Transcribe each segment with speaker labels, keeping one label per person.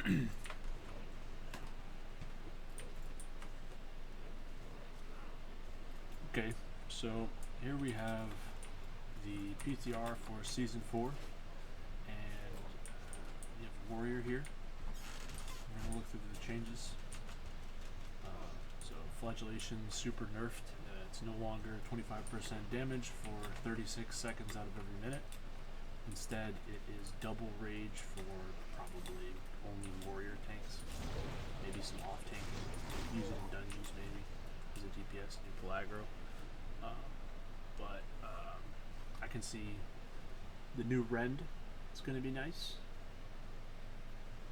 Speaker 1: Okay, so here we have the PTR for Season 4, and we have Warrior here. We're going to look through the changes. So Flagellation super nerfed. It's no longer 25% damage for 36 seconds out of every minute. Instead, it is double rage for probably only warrior tanks. Maybe some off tanking. Use it in dungeons maybe as a DPS, neutral aggro. But I can see the new Rend. It's going to be nice.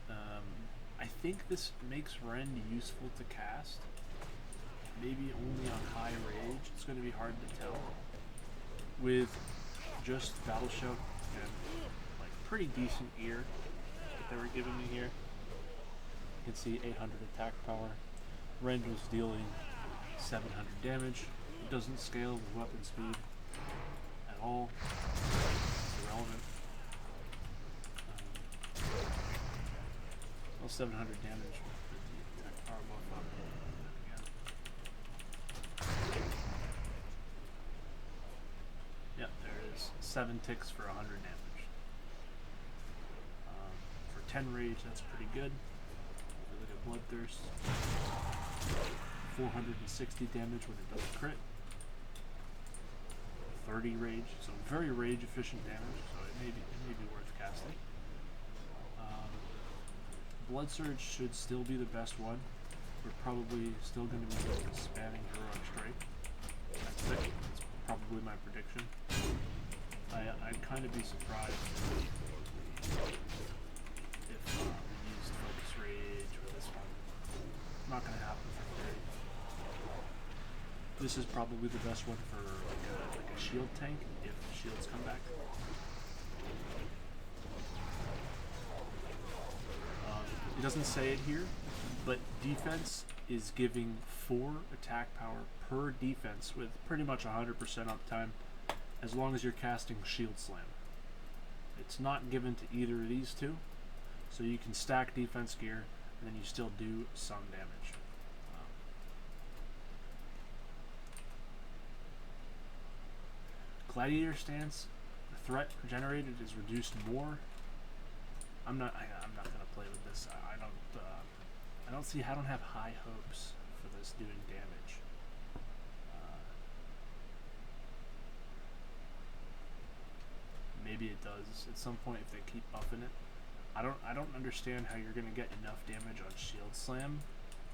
Speaker 1: I think this makes Rend useful to cast. Maybe only on high rage. It's going to be hard to tell. With just Battle Shout and like pretty decent gear that they were giving me here. You can see 800 attack power. Rend was dealing 700 damage. It doesn't scale with weapon speed at all. It's irrelevant. Well, 700 damage with the attack power buff up. Yep, there it is. 7 ticks for 100 damage. For 10 rage, that's pretty good. If you look at Bloodthirst, 460 damage when it does crit. 30 rage, so very rage efficient damage, so it may be worth casting. Blood Surge should still be the best one. We're probably still going to be spamming Heroic Strike. That's probably my prediction. I'd kind of be surprised if we used Focus Rage or this one. Not going to happen for free. This is probably the best one for like a shield tank if shields come back. It doesn't say it here, but defense is giving 4 attack power per defense with pretty much 100% uptime as long as you're casting Shield Slam. It's not given to either of these two, so you can stack defense gear and then you still do some damage. Gladiator stance, the threat generated is reduced more. I'm not gonna play with this. I don't have high hopes for this doing damage. Maybe it does at some point if they keep buffing it. I don't understand how you're gonna get enough damage on Shield Slam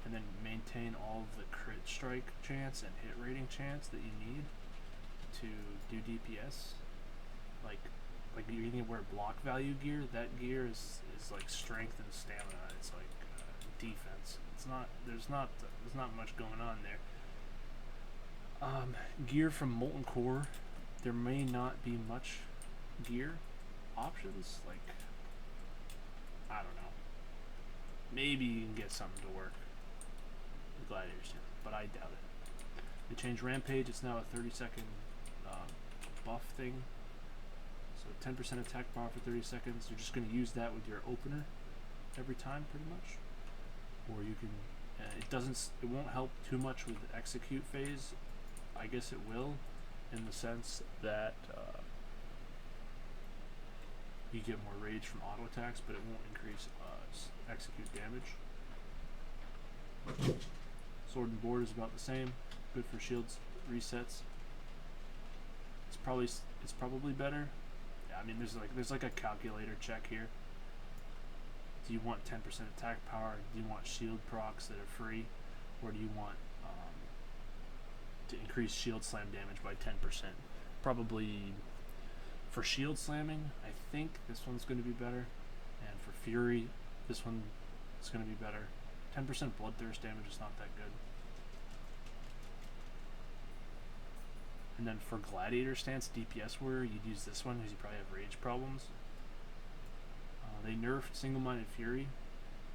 Speaker 1: and then maintain all of the crit strike chance and hit rating chance that you need to do DPS. Like you're gonna wear block value gear. That gear is like strength and stamina. It's like defense. There's not much going on there. Gear from Molten Core, there may not be much gear options. Like, I don't know. Maybe you can get something to work with Gladiators, but I doubt it. They changed Rampage. It's now a 30-second buff thing. So 10% attack power for 30 seconds. You're just going to use that with your opener every time, pretty much. Or you can. It won't help too much with the execute phase. I guess it will, in the sense that you get more rage from auto attacks, but it won't increase execute damage. Sword and Board is about the same. Good for shields resets. It's probably better. Yeah, I mean there's like a calculator check here. Do you want 10% attack power? Do you want shield procs that are free, or do you want to increase shield slam damage by 10%? Probably for shield slamming, I think this one's going to be better, and for fury, this one is going to be better. 10% bloodthirst damage is not that good. And then for gladiator stance DPS warrior, you'd use this one because you probably have rage problems. They nerfed single-minded fury.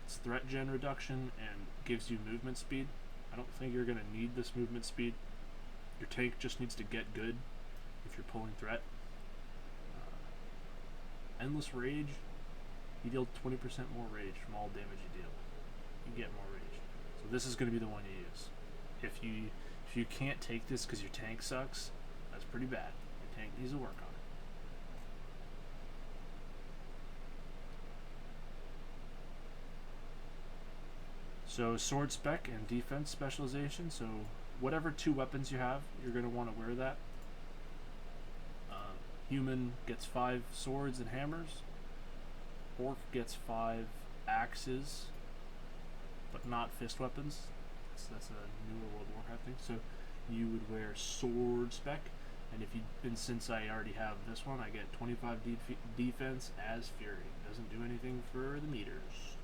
Speaker 1: It's threat gen reduction and gives you movement speed. I don't think you're going to need this movement speed. Your tank just needs to get good if you're pulling threat. Endless rage. You deal 20% more rage from all damage you deal. You get more rage. So this is going to be the one you use. If you can't take this because your tank sucks, that's pretty bad. Your tank needs to work on it. So sword spec and defense specialization. So whatever 2 weapons you have, you're going to want to wear that. Human gets 5 swords and hammers. Orc gets 5 axes, but not fist weapons. That's a newer World of Warcraft thing. So you would wear sword spec, and since I already have this one, I get 25 defense as Fury. Doesn't do anything for the meters,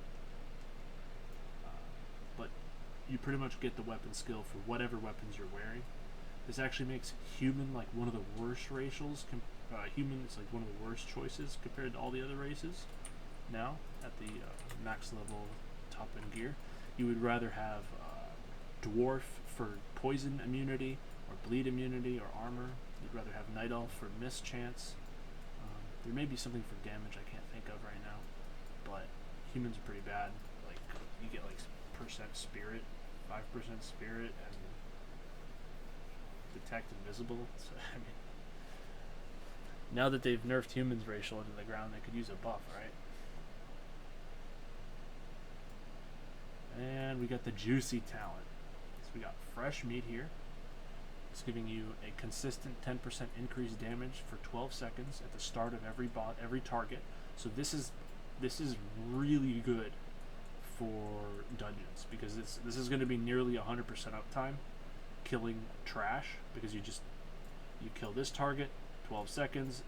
Speaker 1: but you pretty much get the weapon skill for whatever weapons you're wearing. This actually makes human like one of the worst racials. Human is like one of the worst choices compared to all the other races. Now at the max level top end gear, you would rather have dwarf for poison immunity or bleed immunity or armor. You'd rather have night elf for miss chance. There may be something for damage I can't think of right now, but humans are pretty bad. Like you get like percent spirit, 5% spirit, and detect invisible. So I mean, now that they've nerfed humans racial into the ground, they could use a buff, right? And we got the juicy talent. So we got fresh meat here. It's giving you a consistent 10% increased damage for 12 seconds at the start of every target. So this is really good for dungeons because this is going to be nearly 100% uptime, killing trash because you kill this target, 12 seconds,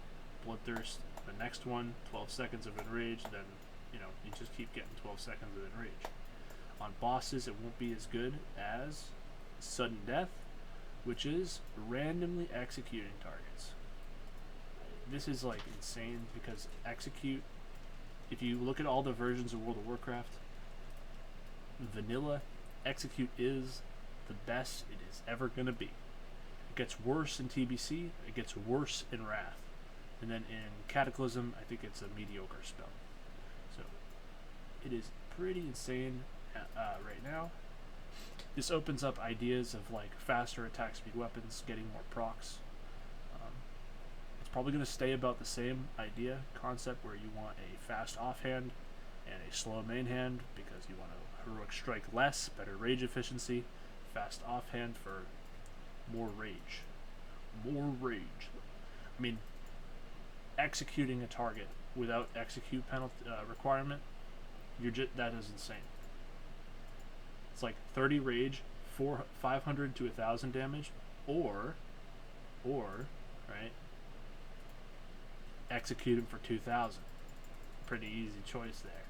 Speaker 1: bloodthirst, the next one, 12 seconds of enrage, then you just keep getting 12 seconds of enrage. On bosses, it won't be as good as sudden death, which is randomly executing targets. This is like insane because execute, if you look at all the versions of World of Warcraft, vanilla execute is the best it is ever going to be. It gets worse in TBC, it gets worse in Wrath, and then in Cataclysm I think it's a mediocre spell. So it is pretty insane right now. This opens up ideas of like faster attack speed weapons, getting more procs. It's probably going to stay about the same idea concept where you want a fast offhand and a slow main hand because you want a heroic strike less, better rage efficiency, fast offhand for more rage. More rage. I mean, executing a target without execute penalty requirement, that is insane. It's like 30 rage, 500 to 1,000 damage, or right, execute him for 2,000. Pretty easy choice there.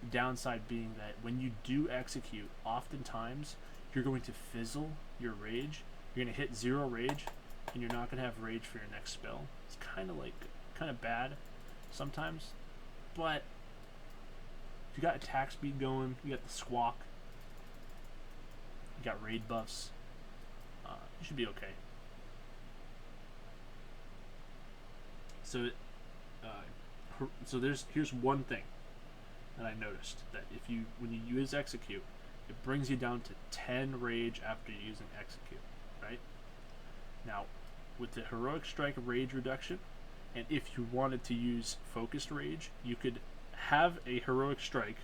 Speaker 1: The downside being that when you do execute, oftentimes you're going to fizzle your rage. You're going to hit 0 rage, and you're not going to have rage for your next spell. It's kind of bad sometimes, but if you got attack speed going, you got the squawk, you got raid buffs, you should be okay. So, here's one thing that I noticed, that when you use execute, it brings you down to 10 rage after using execute, right? Now, with the heroic strike rage reduction, and if you wanted to use focused rage, you could have a heroic strike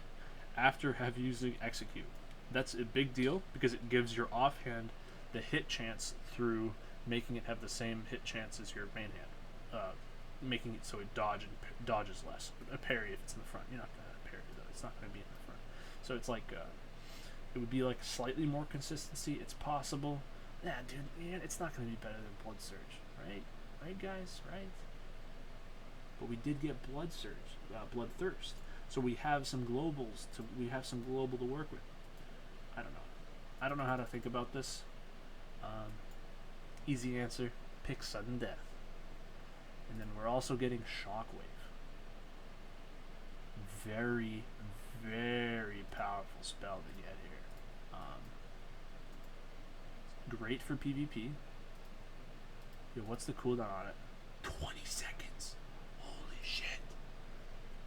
Speaker 1: after using execute. That's a big deal because it gives your offhand the hit chance through making it have the same hit chance as your main hand, making it so it dodges less. A parry if it's in the front. You're not going to parry though. It's not going to be in the front. So it's like it would be like slightly more consistency. It's possible. Yeah, dude, man, it's not going to be better than Blood Surge, right? Right, guys, right? But we did get Blood Surge, Bloodthirst. So we have some globals to global to work with. I don't know how to think about this. Easy answer, pick sudden death. And then we're also getting Shockwave. Very, very powerful spell to get here. Great for PvP. Yo, what's the cooldown on it? 20 seconds. Holy shit.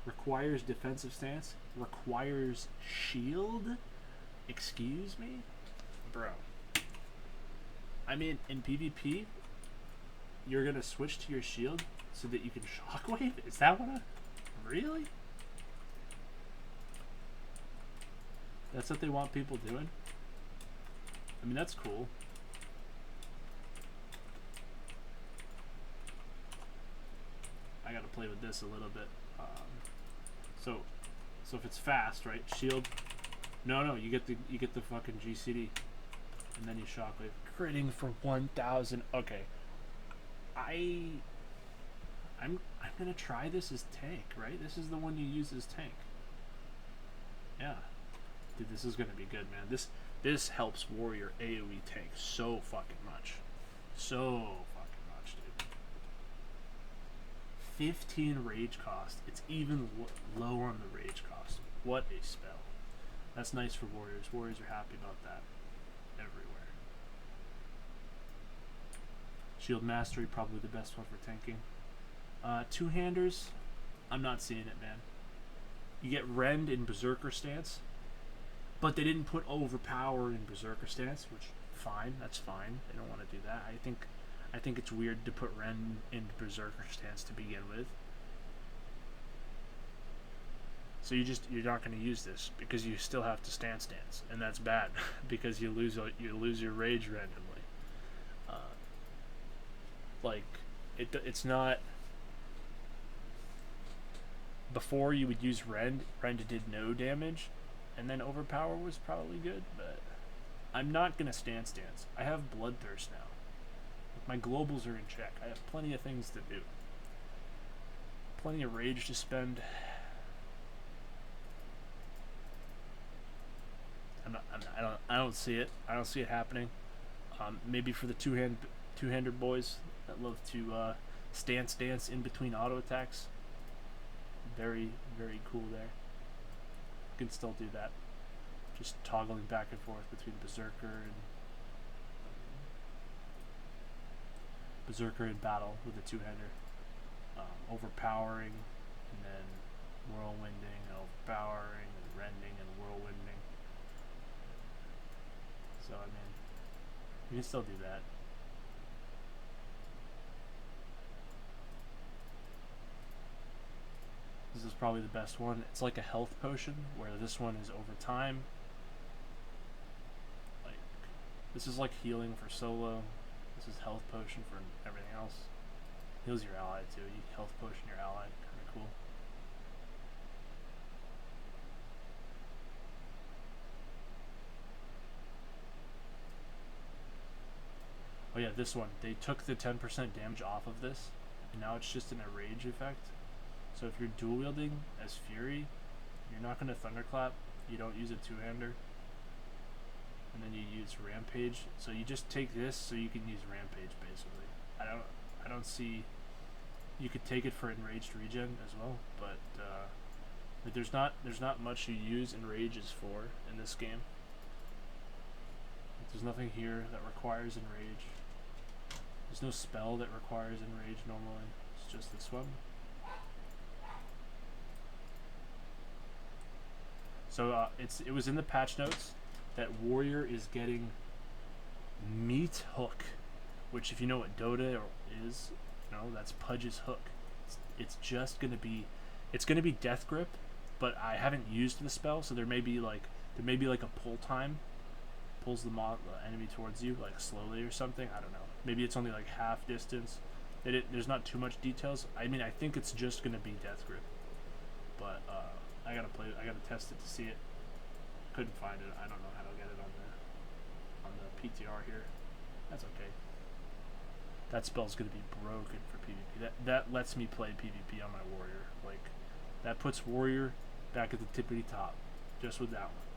Speaker 1: Requires defensive stance. Requires shield. Excuse me? Bro. I mean, in PvP, you're going to switch to your shield so that you can shockwave? Is that what I... Really? That's what they want people doing? I mean, that's cool. I gotta play with this a little bit. So if it's fast, right? Shield. No, you get the fucking GCD, and then you shockwave. Critting for 1,000. Okay. I'm gonna try this as tank, right? This is the one you use as tank. Yeah, dude, this is gonna be good, man. This helps warrior AOE tank so fucking much, dude. 15 rage cost. It's even low on the rage cost. What a spell. That's nice for warriors. Warriors are happy about that. Everywhere. Shield Mastery, probably the best one for tanking. Two-handers, I'm not seeing it, man. You get Rend in Berserker stance, but they didn't put Overpower in Berserker stance, which, fine, that's fine. They don't want to do that. I think it's weird to put Rend in Berserker stance to begin with. So you're not going to use this because you still have to stance, and that's bad because you lose your rage randomly. It's not. Before you would use Rend did no damage, and then Overpower was probably good, but I'm not gonna stance. I have Bloodthirst now. My globals are in check. I have plenty of things to do. Plenty of rage to spend. I don't see it. I don't see it happening. Maybe for the two-hander boys that love to stance in between auto attacks. Very, very cool there. You can still do that. Just toggling back and forth between Berserker and battle with a two-hander. Overpowering, and then whirlwinding, and overpowering, and rending, and whirlwinding. So, I mean, you can still do that. This is probably the best one. It's like a health potion, where this one is over time. Like, this is like healing for solo. This is health potion for everything else. Heals your ally too. You health potion your ally. Kind of cool. Oh yeah, this one. They took the 10% damage off of this, and now it's just in a rage effect. So if you're dual wielding as Fury, you're not going to Thunderclap. You don't use a two-hander, and then you use Rampage. So you just take this, so you can use Rampage basically. I don't see. You could take it for enraged regen as well, but there's not much you use enrages for in this game. There's nothing here that requires enrage. There's no spell that requires enrage normally. It's just this one. So it was in the patch notes that Warrior is getting Meat Hook, which if you know what Dota is, that's Pudge's hook. It's gonna be Death Grip, but I haven't used the spell, so there may be like a pull time, pulls the enemy towards you like slowly or something. I don't know. Maybe it's only like half distance. There's not too much details. I mean, I think it's just gonna be Death Grip, but I gotta test it to see it. Couldn't find it. I don't know how to get it on the PTR here. That's okay. That spell's gonna be broken for PvP. That lets me play PvP on my warrior. Like, that puts warrior back at the tippity top, just with that one.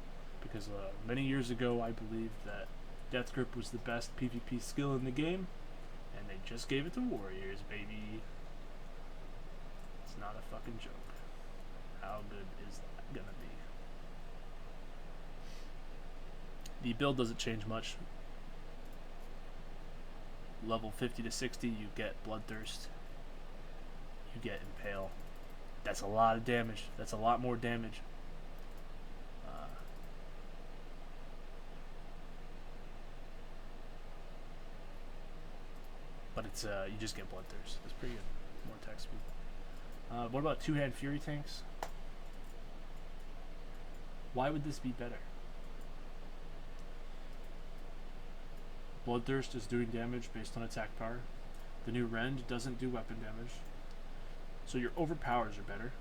Speaker 1: Because many years ago, I believed that Death Grip was the best PvP skill in the game, and they just gave it to warriors, baby. It's not a fucking joke. How good is that gonna be? The build doesn't change much. Level 50 to 60, you get Bloodthirst. You get Impale. That's a lot of damage. That's a lot more damage. But it's you just get bloodthirst. That's pretty good. More attack speed. What about two-hand fury tanks? Why would this be better? Bloodthirst is doing damage based on attack power. The new Rend doesn't do weapon damage. So your overpowers are better.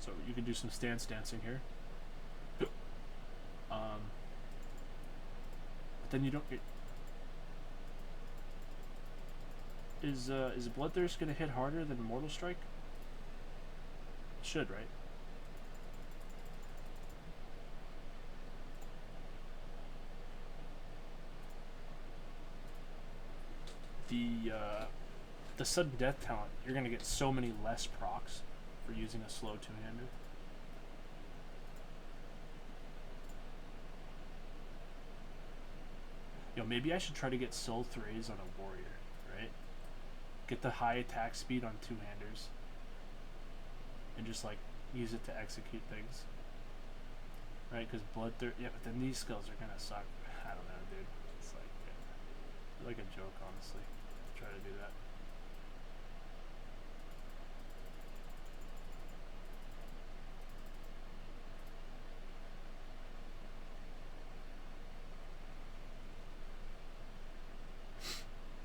Speaker 1: So you can do some stance dancing here. But then you don't get... Is Bloodthirst going to hit harder than Mortal Strike? It should, right? The sudden death talent, you're going to get so many less procs for using a slow two-hander. Yo, maybe I should try to get Soul Thrays on a warrior, right? Get the high attack speed on two-handers. And just, like, use it to execute things. Right, because Bloodthirst... Yeah, but then these skills are gonna suck. I don't know, dude. It's like a joke, honestly. Try to do that.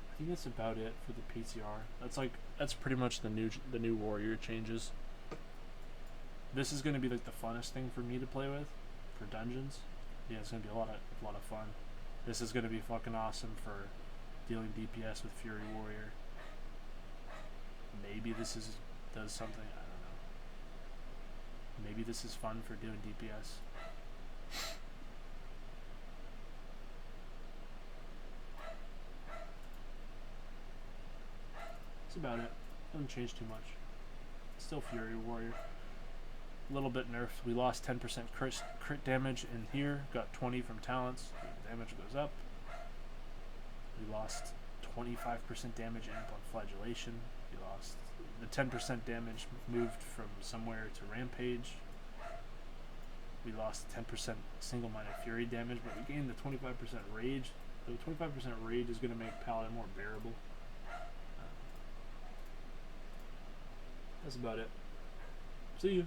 Speaker 1: I think that's about it for the PTR. That's pretty much the new warrior changes. This is gonna be like the funnest thing for me to play with for dungeons. Yeah, it's gonna be a lot of fun. This is gonna be fucking awesome for dealing DPS with Fury Warrior. Maybe this does something, I don't know. Maybe this is fun for doing DPS. That's about it. Doesn't change too much. Still Fury Warrior. A little bit nerfed. We lost 10% crit damage in here. Got 20 from talents. Damage goes up. We lost 25% damage amp on flagellation. We lost the 10% damage moved from somewhere to rampage. We lost 10% single-minded fury damage, but we gained the 25% rage. The 25% rage is going to make Paladin more bearable. That's about it. See you.